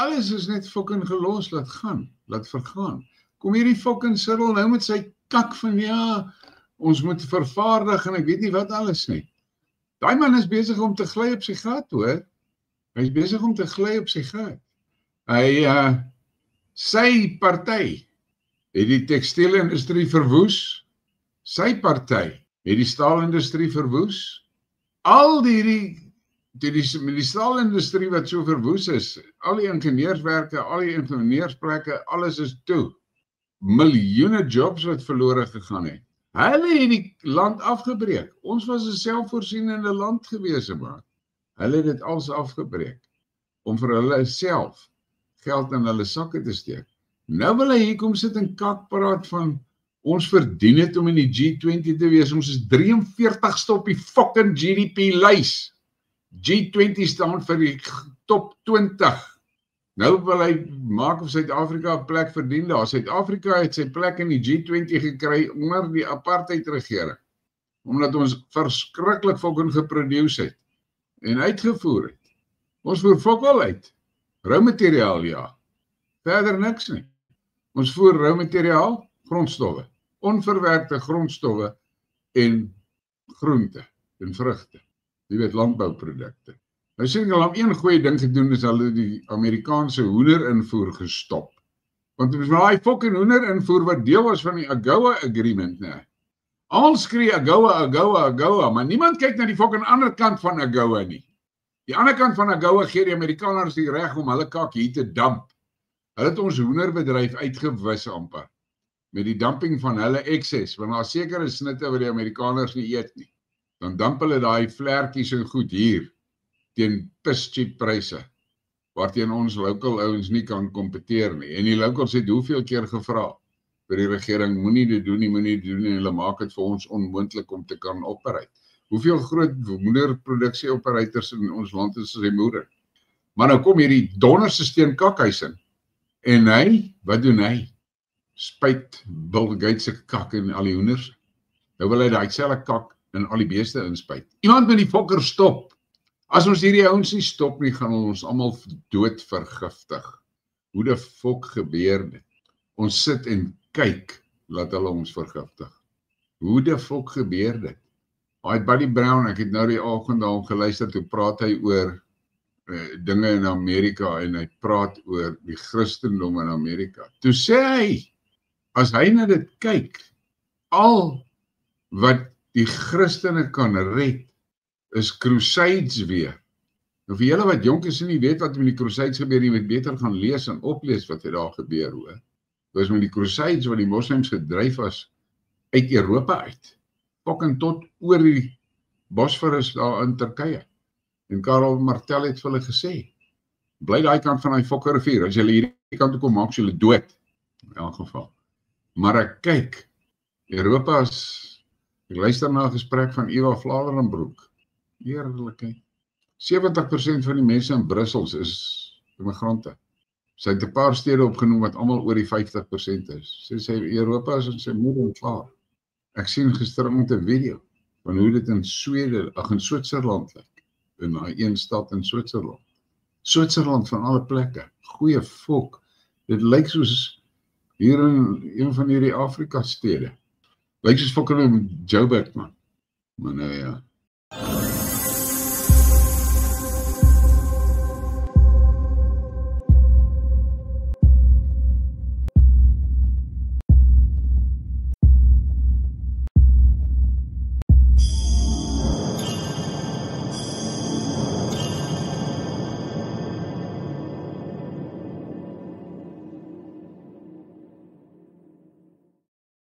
Alles is net fucking gelos, laat vergaan. Kom hierdie fucking Cyril nou met sy kak van ja, ons moet vervaardig en ek weet nie wat alles nie. Daai man is besig om te gly op sy gat, hoor. Hy is besig om te gly op sy gat. Sy party het die tekstielindustrie verwoes. Sy party het die staalindustrie verwoes. Al die staalindustrie wat so verwoes is, al die ingenieurswerke, al die ingenieursplekke, alles is toe. Miljoene jobs wat verlore gegaan het. Hulle het die land afgebreek. Ons was 'n selfvoorsienende land gewees, man. Hulle het dit alles afgebreek om vir hulle self geld in hulle sakke te steek. Nou wil hy hier kom sit en kak praat van ons verdien het om in die G20 te wees. Ons is 43ste op die fucking GDP-lys. G20 staan vir die top 20. Nou wil hy maak of Suid-Afrika 'n plek verdien daar. Suid-Afrika het sy plek in die G20 gekry onder die apartheid-regering. Omdat ons verskriklik fucking geproduce het en uitgevoer het. Ons voer fokol uit. Roumateriaal, ja. Verder niks nie. Ons voer roumateriaal, grondstowwe, onverwerkte grondstowwe en groente en vrugte. Jy weet, landbouprodukte. Nou sê hulle om een goeie ding gedoen is hulle die Amerikaanse hoenderinvoer gestop. Want ons daai fucking hoenderinvoer wat deel was van die AGOA agreement, nee. Almal skree AGOA, maar niemand kyk na die fucking ander kant van AGOA nie. Die ander kant van AGOA gee die Amerikaners die reg om hulle kak hier te damp. Hulle het ons hoenderbedryf uitgewis amper met die dumping van hulle ekses, want daar sekere snitte wat die Amerikaners nie eet nie. Dan damp hulle daai vlekkies en goed hier teen piss-cheap pryse, waarteen ons local ouens nie kan kompeteer nie. En die locals het hoeveel keer gevra vir die regering, moenie dit doen nie, en hulle maak dit vir ons onmoontlik om te kan operate. Hoeveel groot moederproduksie-operators in ons land is sy moeder? Maar nou kom hierdie donderse steen kakhuis in. En hy, wat doen hy? Spuit Bill Gates se kak in al die hoenders. Nou wil hy daai selfe kak in al die beeste inspuit. Iemand moet die fokker stop. As ons hierdie ouens nie stop nie, gaan ons almal dood vergiftig. Hoe die fok gebeur dit? Ons sit en kyk, laat hulle ons vergiftig. Hoe die fok gebeur dit? Buddy Brown, ek het nou die oggend daarom geluister, toe praat hy oor dinge in Amerika en hy praat oor die Christendom in Amerika. Toe sê hy, as hy na dit kyk, al wat die Christene kan red, is crusades weer. Nou vir julle wat jonk is en nie weet wat met die crusades gebeur, jy moet beter gaan lees en oplees wat daar gebeur, hoor. Dus met die crusades wat die moslims gedryf was uit Europa uit, fucking tot oor die Bosphorus daar in Turkye. En Karel Martel het vir hulle gesê, bly daai kant van die fokker rivier, as julle hierdie kant toe kom, maak julle dood, in elk geval. Maar ek kyk, Europa is, ek luister na 'n gesprek van Eva Vladerenbroek, eerlikheid. 70% van die mense in Brussels is immigrante. Sy het 'n paar stede opgenoem wat almal oor die 50% is. Sy Europa is in sy moeder en klaar. Ek sien gisterand 'n video van hoe dit in Switserland lyk. In daai een stad in Switserland. Switserland van alle plekke. Goeie volk. Dit lyk soos hier in een van hierdie Afrika stede. Lyk soos fucking Joburg, man. Maar nou ja.